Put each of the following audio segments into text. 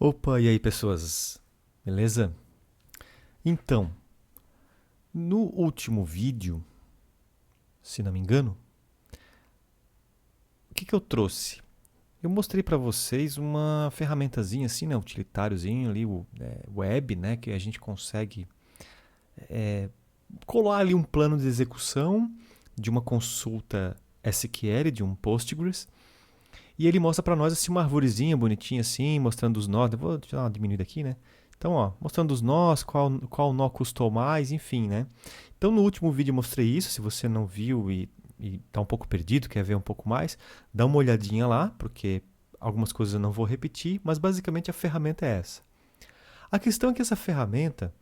Opa, e aí pessoas? Beleza? Então, no último vídeo, se não me engano, o que eu trouxe? Eu mostrei para vocês uma ferramentazinha assim, né, utilitáriozinho ali, web, né, que a gente consegue colar ali um plano de execução de uma consulta SQL, de um Postgres, e ele mostra para nós assim uma arvorezinha bonitinha assim, mostrando os nós. Eu vou dar uma diminuída aqui, né? Então, ó, mostrando os nós, qual nó custou mais, enfim, né? Então, no último vídeo eu mostrei isso. Se você não viu e tá um pouco perdido, quer ver um pouco mais, dá uma olhadinha lá, porque algumas coisas eu não vou repetir, mas basicamente a ferramenta é essa. A questão é que essa ferramenta,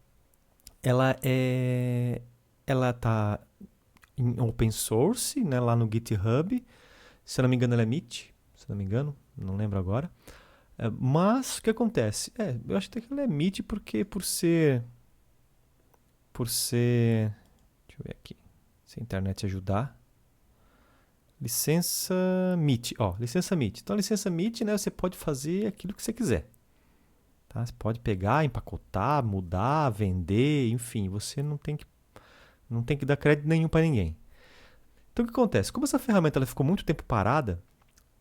ela tá em open source, né, lá no GitHub. Se eu não me engano, ela é MIT, se não me engano, não lembro agora. Mas o que acontece? Eu acho até que ela é MIT porque por ser, deixa eu ver aqui, se a internet ajudar. Licença MIT, ó, licença MIT. Então, a licença MIT, né, você pode fazer aquilo que você quiser. Tá? Você pode pegar, empacotar, mudar, vender, enfim, você não tem que dar crédito nenhum para ninguém. Então, o que acontece? Como essa ferramenta ela ficou muito tempo parada,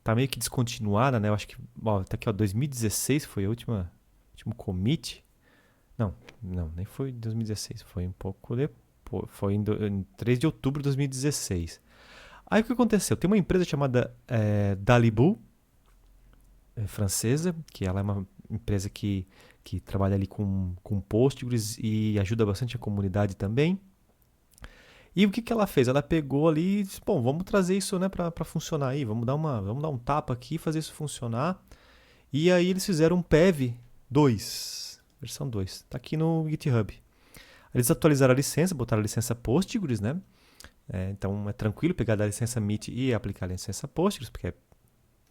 tá meio que descontinuada, né? Eu acho que, ó, tá aqui, ó, 2016 foi a último commit. Não, não, nem foi em 2016, foi um pouco depois, foi em 3 de outubro de 2016. Aí o que aconteceu? Tem uma empresa chamada Dalibu, francesa, que ela é uma empresa que trabalha ali com Postgres e ajuda bastante a comunidade também. E o que ela fez? Ela pegou ali e disse, bom, vamos trazer isso, né, para funcionar aí, vamos dar um tapa aqui e fazer isso funcionar. E aí eles fizeram um PEV 2, versão 2. Está aqui no GitHub. Eles atualizaram a licença, botaram a licença Postgres, né? Então é tranquilo pegar da licença MIT e aplicar a licença Postgres, porque é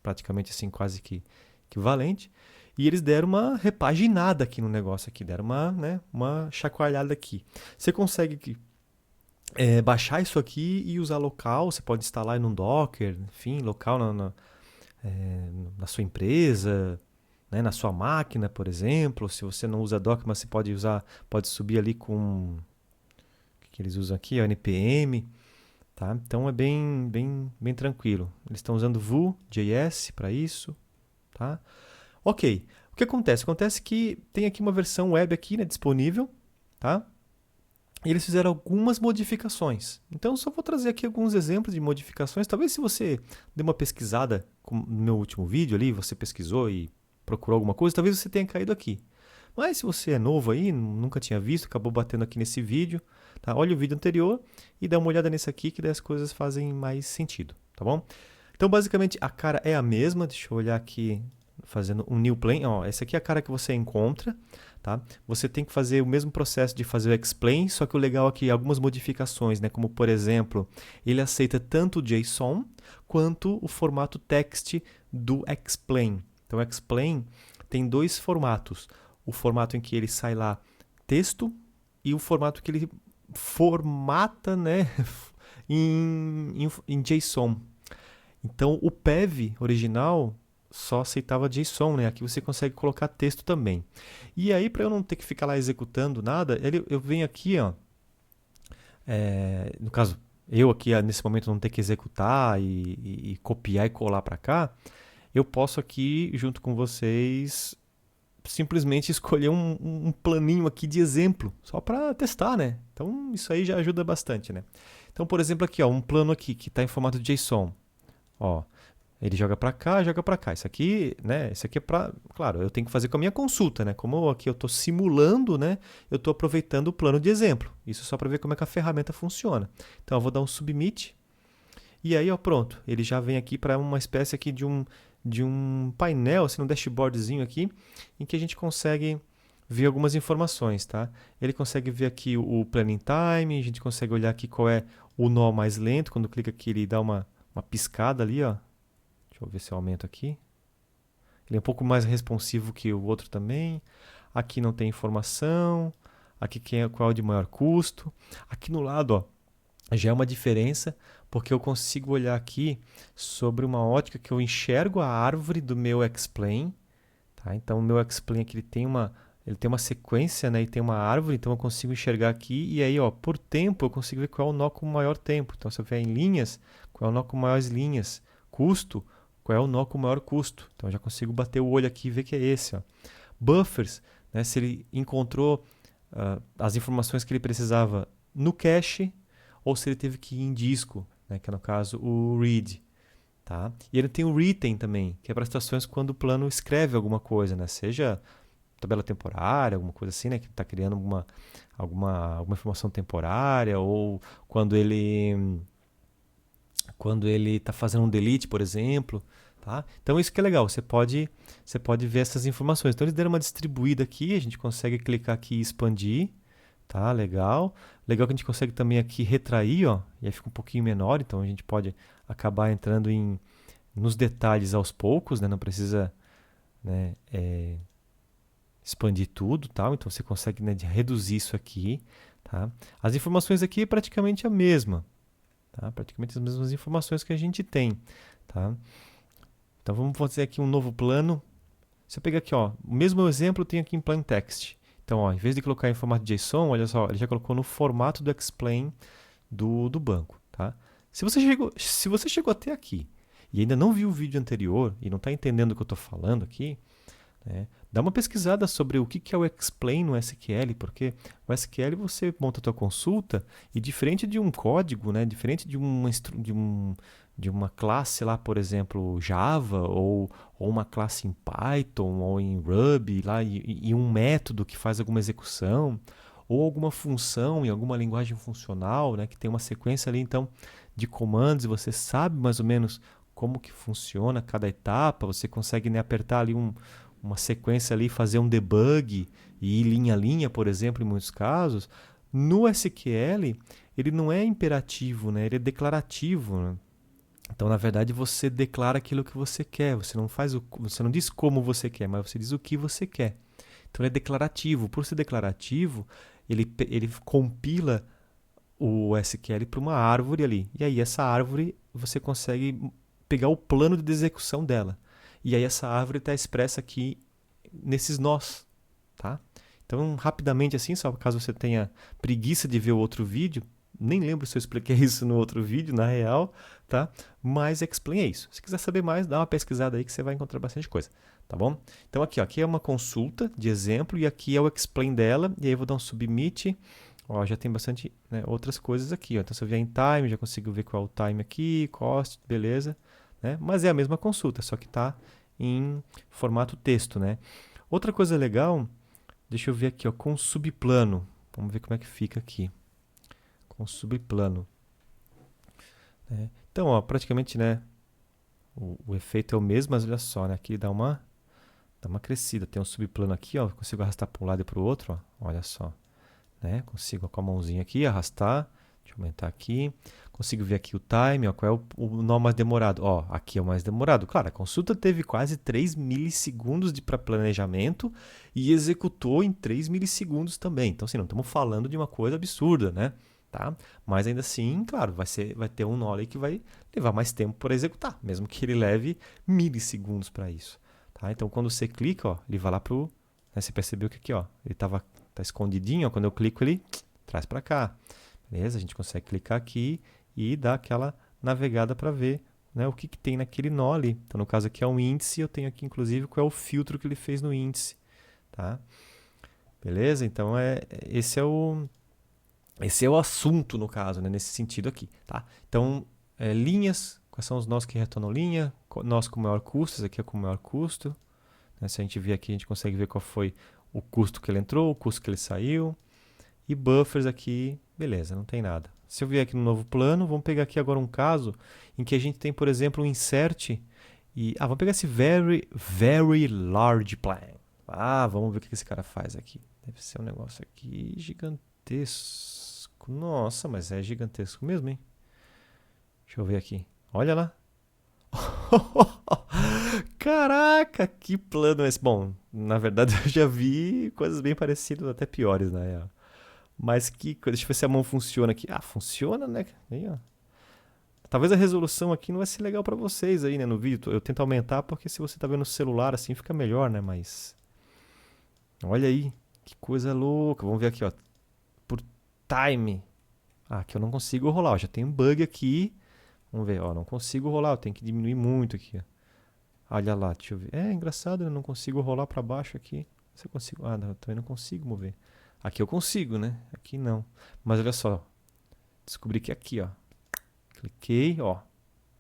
praticamente assim quase que equivalente. E eles deram uma repaginada aqui no negócio aqui, deram uma chacoalhada aqui. Você consegue baixar isso aqui e usar local, você pode instalar num Docker, enfim, local na sua empresa, né, na sua máquina, por exemplo. Se você não usa Docker, mas você pode subir ali com o que eles usam aqui, o NPM, tá? Então é bem tranquilo. Eles estão usando Vue.js para isso, tá? Ok. O que acontece? Acontece que tem aqui uma versão web aqui, né, disponível, tá? E eles fizeram algumas modificações. Então, eu só vou trazer aqui alguns exemplos de modificações. Talvez se você dê uma pesquisada no meu último vídeo ali, você pesquisou e procurou alguma coisa, talvez você tenha caído aqui. Mas se você é novo aí, nunca tinha visto, acabou batendo aqui nesse vídeo, tá? Olha o vídeo anterior e dá uma olhada nesse aqui, que daí as coisas fazem mais sentido, tá bom? Então, basicamente, a cara é a mesma. Deixa eu olhar aqui, fazendo um new plane. Ó, essa aqui é a cara que você encontra. Tá? Você tem que fazer o mesmo processo de fazer o explain, só que o legal aqui é algumas modificações, né? Como por exemplo, ele aceita tanto o JSON quanto o formato text do explain. Então, o explain tem dois formatos: o formato em que ele sai lá texto e o formato que ele formata, né, em JSON. Então, o PEV original só aceitava JSON, né? Aqui você consegue colocar texto também. E aí, para eu não ter que ficar lá executando nada, eu venho aqui, ó, no caso, eu aqui nesse momento não ter que executar e copiar e colar para cá, eu posso aqui, junto com vocês, simplesmente escolher um planinho aqui de exemplo, só para testar, né? Então, isso aí já ajuda bastante, né? Então, por exemplo, aqui, ó, um plano aqui que está em formato JSON. Ó, ele joga para cá, joga para cá. Isso aqui, né? Isso aqui é para, claro, eu tenho que fazer com a minha consulta, né? Como aqui eu estou simulando, né? Eu estou aproveitando o plano de exemplo. Isso só para ver como é que a ferramenta funciona. Então eu vou dar um submit e aí, ó, pronto. Ele já vem aqui para uma espécie aqui de um painel, assim, um dashboardzinho aqui, em que a gente consegue ver algumas informações, tá? Ele consegue ver aqui o planning time, a gente consegue olhar aqui qual é o nó mais lento. Quando clica aqui, ele dá uma piscada ali, ó. Deixa eu ver se eu aumento aqui. Ele é um pouco mais responsivo que o outro também. Aqui não tem informação. Aqui qual é o de maior custo. Aqui no lado, ó, já é uma diferença, porque eu consigo olhar aqui sobre uma ótica que eu enxergo a árvore do meu explain, Tá? Então o meu explain aqui ele tem uma sequência, né, e tem uma árvore, então eu consigo enxergar aqui e aí, ó, por tempo eu consigo ver qual é o nó com maior tempo. Então se eu vier em linhas, qual é o nó com maiores linhas? Custo, qual é o nó com maior custo? Então eu já consigo bater o olho aqui e ver que é esse, ó. Buffers, né, se ele encontrou as informações que ele precisava no cache ou se ele teve que ir em disco, né, que é no caso o read. Tá? E ele tem o written também, que é para situações quando o plano escreve alguma coisa, né? Seja tabela temporária, alguma coisa assim, né? Que está criando alguma informação temporária, ou quando ele está fazendo um delete, por exemplo. Tá? Então isso que é legal, você pode ver essas informações. Então eles deram uma distribuída aqui, a gente consegue clicar aqui e expandir. Tá, legal. Legal que a gente consegue também aqui retrair, ó, e aí fica um pouquinho menor, então a gente pode acabar entrando nos detalhes aos poucos, né? Não precisa, né, expandir tudo, tal. Então você consegue, né, reduzir isso aqui, tá? As informações aqui é praticamente a mesma, tá? Praticamente as mesmas informações que a gente tem, tá? Então vamos fazer aqui um novo plano. Se eu pegar aqui, ó, o mesmo exemplo eu tenho aqui em plain text. Então, ó, em vez de colocar em formato JSON, olha só, ele já colocou no formato do explain do banco, tá? Se você chegou até aqui e ainda não viu o vídeo anterior e não está entendendo o que eu estou falando aqui, né, dá uma pesquisada sobre o que é o explain no SQL, porque o SQL você monta a tua consulta e diferente de um código, né, diferente de uma classe lá, por exemplo, Java ou uma classe em Python ou em Ruby lá, e um método que faz alguma execução ou alguma função em alguma linguagem funcional, né, que tem uma sequência ali então de comandos e você sabe mais ou menos como que funciona cada etapa, você consegue, né, apertar ali uma sequência ali, fazer um debug e ir linha a linha, por exemplo, em muitos casos. No SQL, ele não é imperativo, né, ele é declarativo, né? Então, na verdade, você declara aquilo que você quer. Você não diz como você quer, mas você diz o que você quer. Então, ele é declarativo. Por ser declarativo, ele compila o SQL para uma árvore ali. E aí, essa árvore, você consegue pegar o plano de execução dela. E aí, essa árvore está expressa aqui nesses nós. Tá? Então, rapidamente assim, só caso você tenha preguiça de ver o outro vídeo, nem lembro se eu expliquei isso no outro vídeo, na real, tá? Mas explain é isso. Se quiser saber mais, dá uma pesquisada aí que você vai encontrar bastante coisa, tá bom? Então aqui, ó, aqui é uma consulta de exemplo e aqui é o explain dela, e aí eu vou dar um submit. Ó, já tem bastante, né, outras coisas aqui, ó. Então se eu vier em time, já consigo ver qual é o time aqui, cost, beleza, né? Mas é a mesma consulta, só que está em formato texto, né? Outra coisa legal, deixa eu ver aqui, ó, com subplano. Vamos ver como é que fica aqui. Com subplano. Né? Então, ó, praticamente, né, o efeito é o mesmo, mas olha só, né, aqui dá uma crescida. Tem um subplano aqui, ó, consigo arrastar para um lado e para o outro, ó, olha só. Né? Consigo com a mãozinha aqui arrastar, deixa eu aumentar aqui. Consigo ver aqui o time, ó, qual é o nó mais demorado. Ó, aqui é o mais demorado. Claro, a consulta teve quase 3 milissegundos de planejamento e executou em 3 milissegundos também. Então, assim, não estamos falando de uma coisa absurda, né? Tá? Mas ainda assim, claro, vai ter um nó ali que vai levar mais tempo para executar, mesmo que ele leve milissegundos para isso. Tá? Então, quando você clica, ó, ele vai lá pro... Né, você percebeu que aqui, ó, ele tá escondidinho, ó, quando eu clico ele traz para cá. Beleza? A gente consegue clicar aqui e dar aquela navegada para ver, né, o que tem naquele nó ali. Então, no caso aqui é um índice, eu tenho aqui inclusive qual é o filtro que ele fez no índice. Tá? Beleza? Então, esse é o assunto, no caso, né, nesse sentido aqui. Tá? Então, linhas, quais são os nós que retornam linha? Nós com maior custo, esse aqui é com maior custo. Né? Se a gente vir aqui, a gente consegue ver qual foi o custo que ele entrou, o custo que ele saiu. E buffers aqui, beleza, não tem nada. Se eu vier aqui no novo plano, vamos pegar aqui agora um caso em que a gente tem, por exemplo, um insert. Vamos pegar esse very, very large plan. Vamos ver o que esse cara faz aqui. Deve ser um negócio aqui gigantesco. Nossa, mas é gigantesco mesmo, hein? Deixa eu ver aqui. Olha lá. Caraca, que plano é esse? Bom, na verdade eu já vi coisas bem parecidas, até piores, na real. Mas deixa eu ver se a mão funciona aqui. Funciona, né? Aí, ó. Talvez a resolução aqui não vai ser legal para vocês aí, né, no vídeo. Eu tento aumentar porque se você tá vendo no celular assim fica melhor, né? Mas olha aí, que coisa louca. Vamos ver aqui, ó, por time. Ah, aqui eu não consigo rolar, ó, já tem um bug aqui. Vamos ver, ó, não consigo rolar, eu tenho que diminuir muito aqui, ó. Olha lá, deixa eu ver. É engraçado, eu não consigo rolar para baixo aqui. Se eu consigo, não, eu também não consigo mover. Aqui eu consigo, né? Aqui não. Mas olha só, descobri que aqui, ó. Cliquei, ó.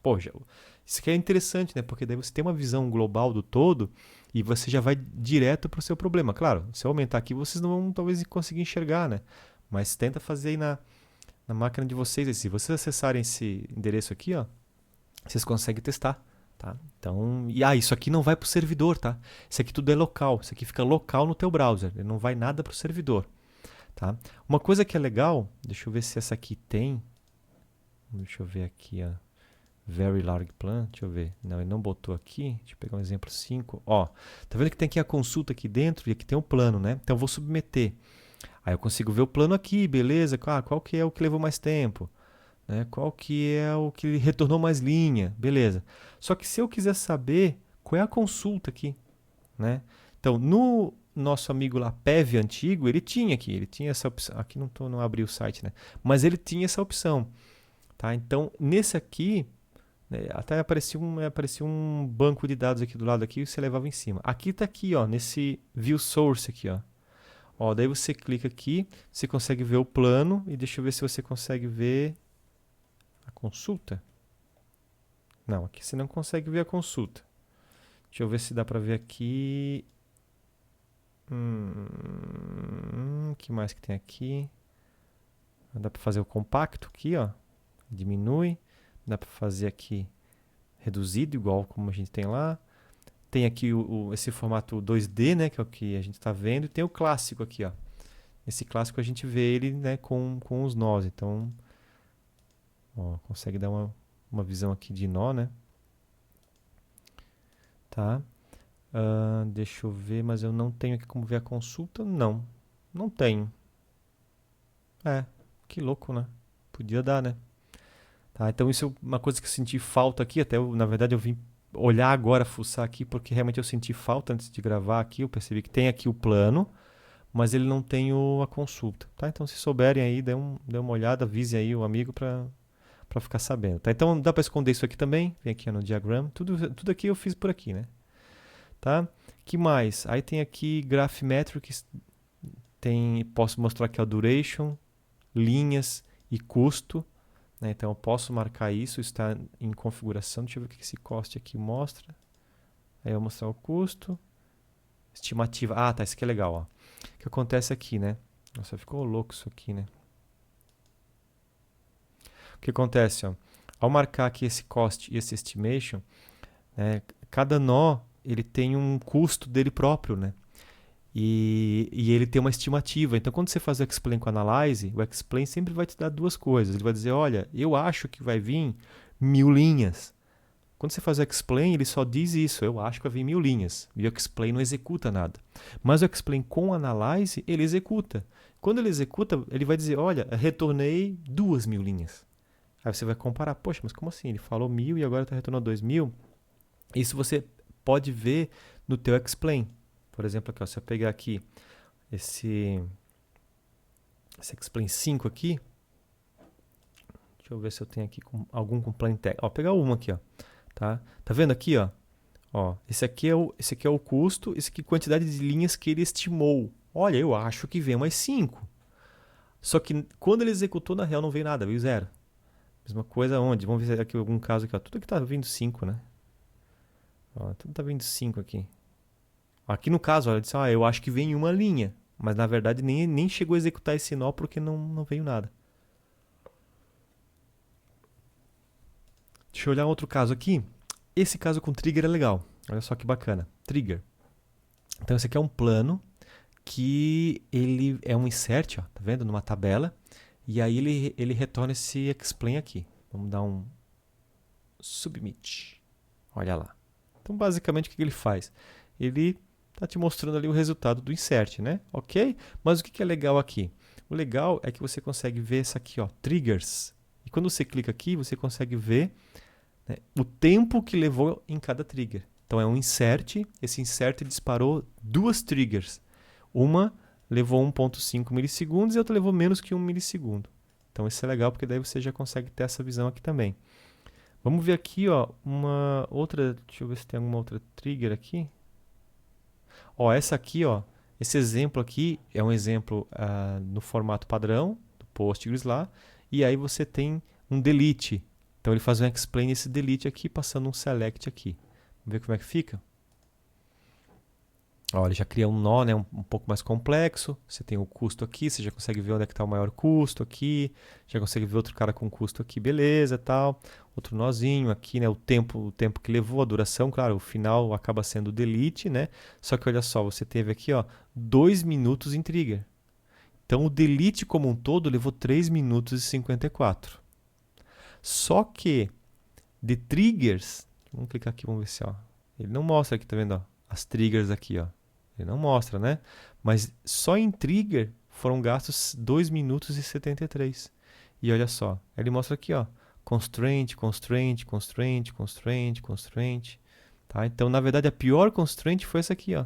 Pô, isso aqui é interessante, né? Porque daí você tem uma visão global do todo e você já vai direto pro seu problema. Claro, se eu aumentar aqui, vocês não vão talvez conseguir enxergar, né? Mas tenta fazer aí na máquina de vocês. Se vocês acessarem esse endereço aqui, ó, vocês conseguem testar, tá? Então, isso aqui não vai pro servidor, tá? Isso aqui tudo é local. Isso aqui fica local no teu browser. Ele não vai nada pro servidor, tá? Uma coisa que é legal, deixa eu ver se essa aqui tem. Deixa eu ver aqui, ó. Very large plan, deixa eu ver. Não, ele não botou aqui. Deixa eu pegar um exemplo 5. Ó, tá vendo que tem aqui a consulta aqui dentro e aqui tem um plano, né? Então eu vou submeter. Aí eu consigo ver o plano aqui, beleza? Qual que é o que levou mais tempo? Né? Qual que é o que retornou mais linha? Beleza. Só que se eu quiser saber qual é a consulta aqui, né? Então, no nosso amigo lá, PEV antigo, ele tinha essa opção. Aqui não abri o site, né? Mas ele tinha essa opção, tá? Então, nesse aqui, né, até aparecia um banco de dados aqui do lado aqui e você levava em cima. Aqui tá aqui, ó, nesse View Source aqui, ó. Ó, daí você clica aqui, você consegue ver o plano e deixa eu ver se você consegue ver a consulta. Não, aqui você não consegue ver a consulta. Deixa eu ver se dá para ver aqui. Que mais que tem aqui? Dá para fazer o compacto aqui, ó. Diminui. Dá para fazer aqui reduzido, igual como a gente tem lá. Tem aqui esse formato 2D, né, que é o que a gente está vendo. E tem o clássico aqui, ó. Esse clássico a gente vê ele, né, com os nós. Então, ó, consegue dar uma visão aqui de nó, né? Tá. Deixa eu ver, mas eu não tenho aqui como ver a consulta. Não tenho. Que louco, né? Podia dar, né? Tá, então isso é uma coisa que eu senti falta aqui. Até na verdade eu vim olhar agora, fuçar aqui, porque realmente eu senti falta antes de gravar aqui. Eu percebi que tem aqui o plano, mas ele não tem a consulta. Tá? Então se souberem aí, dê uma olhada, avise aí o amigo para ficar sabendo. Tá? Então dá para esconder isso aqui também. Vem aqui no diagram. Tudo aqui eu fiz por aqui, né? Tá? Que mais? Aí tem aqui Graphmetrics, posso mostrar aqui a duration, linhas e custo, né? Então eu posso marcar isso, está em configuração. Deixa eu ver o que esse cost aqui mostra. Aí eu vou mostrar o custo, estimativa. Tá, isso aqui é legal, ó. O que acontece aqui, né? Nossa, ficou louco isso aqui, né? O que acontece, ó? Ao marcar aqui esse cost e esse estimation, né, cada nó ele tem um custo dele próprio, né? E ele tem uma estimativa. Então, quando você faz o Explain com Analyze, o Explain sempre vai te dar duas coisas. Ele vai dizer, olha, eu acho que vai vir 1000 linhas. Quando você faz o Explain, ele só diz isso, eu acho que vai vir 1000 linhas. E o Explain não executa nada. Mas o Explain com Analyze, ele executa. Quando ele executa, ele vai dizer, olha, retornei 2000 linhas. Aí você vai comparar, poxa, mas como assim? Ele falou 1000 e agora está retornando 2000? Isso você pode ver no teu Explain. Por exemplo, aqui, ó, se eu pegar aqui esse Explain 5 aqui, deixa eu ver se eu tenho aqui algum com plain text. Ó, pegar uma aqui, ó, tá? Tá vendo aqui, ó? Ó, esse aqui é o custo, esse aqui é a quantidade de linhas que ele estimou. Olha, eu acho que vem mais 5. Só que quando ele executou, na real não veio nada, veio 0. Mesma coisa onde? Vamos ver aqui algum caso aqui, ó. Tudo aqui tá vindo 5, né? Ó, tudo tá vindo 5 aqui. Aqui no caso, olha, disse, eu acho que vem uma linha. Mas na verdade nem chegou a executar esse nó porque não veio nada. Deixa eu olhar outro caso aqui. Esse caso com trigger é legal. Olha só que bacana. Trigger. Então esse aqui é um plano que ele é um insert, ó, tá vendo? Numa tabela. E aí ele retorna esse explain aqui. Vamos dar um submit. Olha lá. Então basicamente o que ele faz? Ele está te mostrando ali o resultado do insert, né? Ok? Mas o que é legal aqui? O legal é que você consegue ver isso aqui, ó, triggers. E quando você clica aqui, você consegue ver, né, o tempo que levou em cada trigger. Então é um insert, esse insert disparou duas triggers. Uma levou 1,5 milissegundos e a outra levou menos que 1 milissegundo. Então isso é legal porque daí você já consegue ter essa visão aqui também. Vamos ver aqui, ó, uma outra, deixa eu ver se tem alguma outra trigger aqui. Ó, essa aqui, ó, esse exemplo aqui é um exemplo no formato padrão do Postgres lá, e aí você tem um delete. Então ele faz um explain esse delete aqui, passando um select aqui. Vamos ver como é que fica? Ó, ele já cria um nó, né, um pouco mais complexo. Você tem o custo aqui, você já consegue ver onde é que está o maior custo aqui. Já consegue ver outro cara com custo aqui, beleza, tal. Outro nozinho aqui, né, o tempo que levou, a duração, claro, o final acaba sendo o delete, né? Só que olha só, você teve aqui, ó, 2 minutos em trigger. Então o delete como um todo levou 3 minutos e 54. Só que de triggers, vamos clicar aqui, vamos ver se, ó, ele não mostra aqui, tá vendo, ó, as triggers aqui, ó. Ele não mostra, né? Mas só em trigger foram gastos 2 minutos e 73. E olha só, ele mostra aqui, ó, constraint, constraint, constraint, constraint, constraint. Tá? Então, na verdade, a pior constraint foi essa aqui, ó.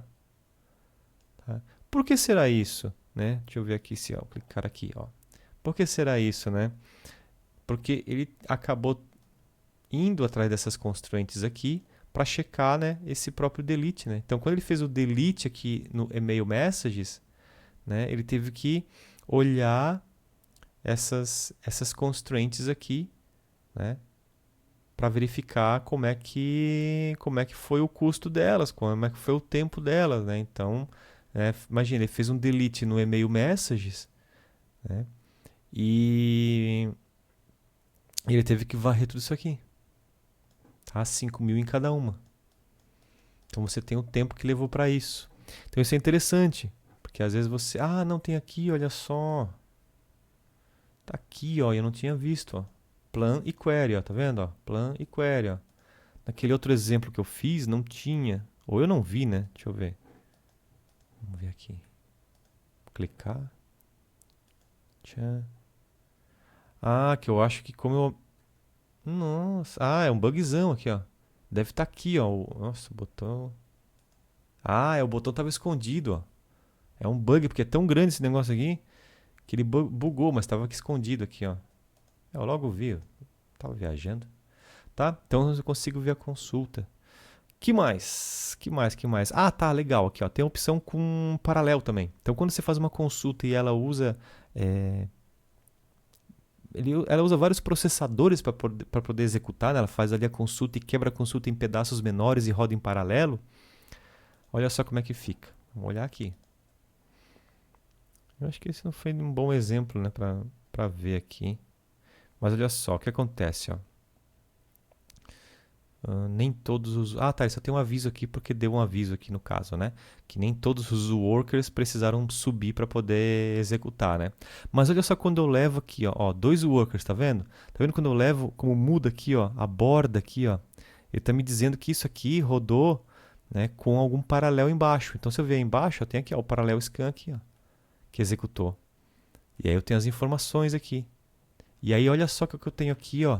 Tá? Por que será isso? Né? Deixa eu ver aqui se eu clicar aqui, ó. Por que será isso, né? Porque ele acabou indo atrás dessas constraints aqui para checar, né, esse próprio delete, né? Então, quando ele fez o delete aqui no email messages, né, ele teve que olhar essas constraints aqui, né, para verificar como é que foi o custo delas, como é que foi o tempo delas, né? Então, imagina, ele fez um delete no email messages, né, e ele teve que varrer tudo isso aqui, tá? 5.000 em cada uma. Então você tem o tempo que levou para isso. Então isso é interessante, porque às vezes você, não tem aqui, olha só. Tá aqui, ó, eu não tinha visto, ó. Plan e query, ó, tá vendo, ó? Plan e query, ó. Naquele outro exemplo que eu fiz não tinha, ou eu não vi, né? Deixa eu ver. Vamos ver aqui. Vou clicar. Tchan. Que eu acho que como eu... Nossa, é um bugzão aqui, ó. Deve estar aqui, ó. Nossa, o botão... o botão estava escondido, ó. É um bug, porque é tão grande esse negócio aqui que ele bugou, mas estava aqui escondido aqui, ó. Eu logo vi, eu tava viajando. Tá? Então eu consigo ver a consulta. Que mais? Que mais? Que mais? Tá, legal. Aqui, ó, tem a opção com paralelo também. Então quando você faz uma consulta e ela usa... ela usa vários processadores para poder executar, né? Ela faz ali a consulta e quebra a consulta em pedaços menores e roda em paralelo. Olha só como é que fica. Vamos olhar aqui. Eu acho que esse não foi um bom exemplo, né, para ver aqui. Mas olha só, o que acontece, ó. Nem todos os... tá, ele só tem um aviso aqui porque deu um aviso aqui no caso, né? Que nem todos os workers precisaram subir para poder executar, né? Mas olha só quando eu levo aqui, ó, 2 workers, tá vendo? Tá vendo quando eu levo, como muda aqui, ó, a borda aqui, ó. Ele tá me dizendo que isso aqui rodou, né, com algum paralelo embaixo. Então se eu ver aí embaixo, eu tenho aqui, ó, o paralelo scan aqui, ó, que executou. E aí eu tenho as informações aqui. E aí olha só o que eu tenho aqui, ó,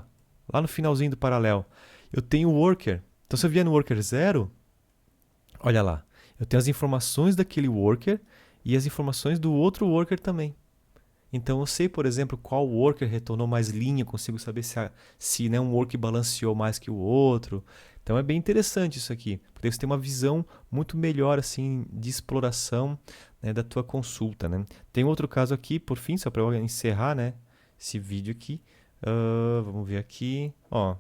lá no finalzinho do paralelo. Eu tenho o worker. Então se eu vier no worker 0, olha lá. Eu tenho as informações daquele worker e as informações do outro worker também. Então eu sei, por exemplo, qual worker retornou mais linha, consigo saber se né, um worker balanceou mais que o outro. Então é bem interessante isso aqui, porque você tem uma visão muito melhor assim de exploração, né, da tua consulta, né? Tem outro caso aqui, por fim, só para eu encerrar, né, esse vídeo aqui. Vamos ver aqui, ó,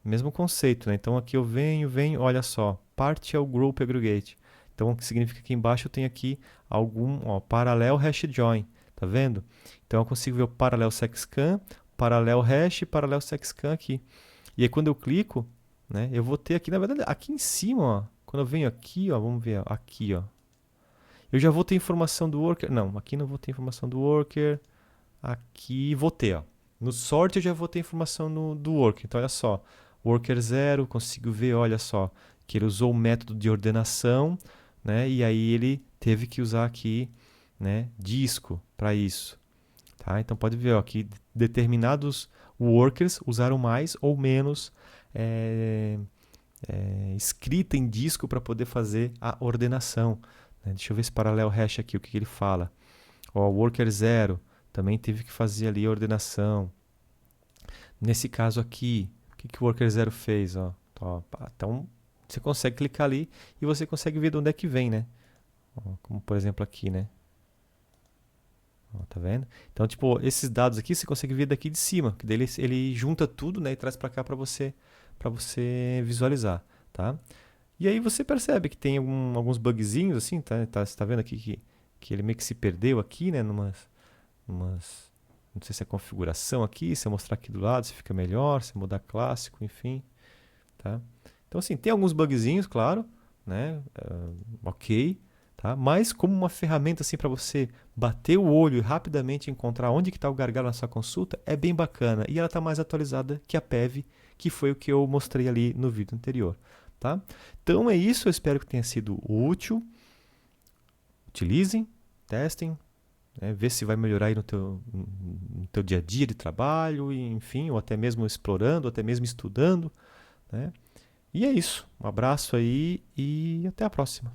mesmo conceito, né? Então aqui eu venho, olha só, partial group aggregate. Então o que significa que embaixo eu tenho aqui algum, ó, parallel hash join, tá vendo? Então eu consigo ver o parallel sexcan, parallel hash e parallel sexcan aqui. E aí quando eu clico, né, eu vou ter aqui, na verdade, aqui em cima, ó, quando eu venho aqui, ó, vamos ver, ó, aqui, ó, eu já vou ter informação do worker. Não, aqui não vou ter informação do worker. Aqui vou ter, ó. No sort eu já vou ter informação do worker. Então olha só, worker 0, consigo ver, olha só, que ele usou o método de ordenação, né? E aí ele teve que usar aqui, né, disco para isso. Tá? Então pode ver, ó, que determinados workers usaram mais ou menos é, escrita em disco para poder fazer a ordenação. Né? Deixa eu ver esse paralelo hash aqui, o que ele fala. Ó, o worker 0 também teve que fazer ali a ordenação. Nesse caso aqui, o que o worker 0 fez? Ó? Então, você consegue clicar ali e você consegue ver de onde é que vem, né? Ó, como por exemplo aqui, né? Ó, tá vendo? Então, tipo, esses dados aqui você consegue ver daqui de cima, que daí ele junta tudo, né, e traz para cá para você visualizar, tá? E aí você percebe que tem alguns bugzinhos assim, você tá vendo aqui que ele meio que se perdeu aqui, né, numas não sei se é configuração aqui, se eu mostrar aqui do lado, se fica melhor, se mudar clássico, enfim, tá? Então assim, tem alguns bugzinhos, claro, né? Ok, tá? Mas como uma ferramenta assim para você bater o olho e rapidamente encontrar onde que está o gargalo na sua consulta, é bem bacana e ela está mais atualizada que a PEV, que foi o que eu mostrei ali no vídeo anterior, tá? Então é isso, eu espero que tenha sido útil. Utilizem, testem, né? Vê se vai melhorar aí no teu dia a dia de trabalho, enfim, ou até mesmo explorando, ou até mesmo estudando, né? E é isso. Um abraço aí e até a próxima.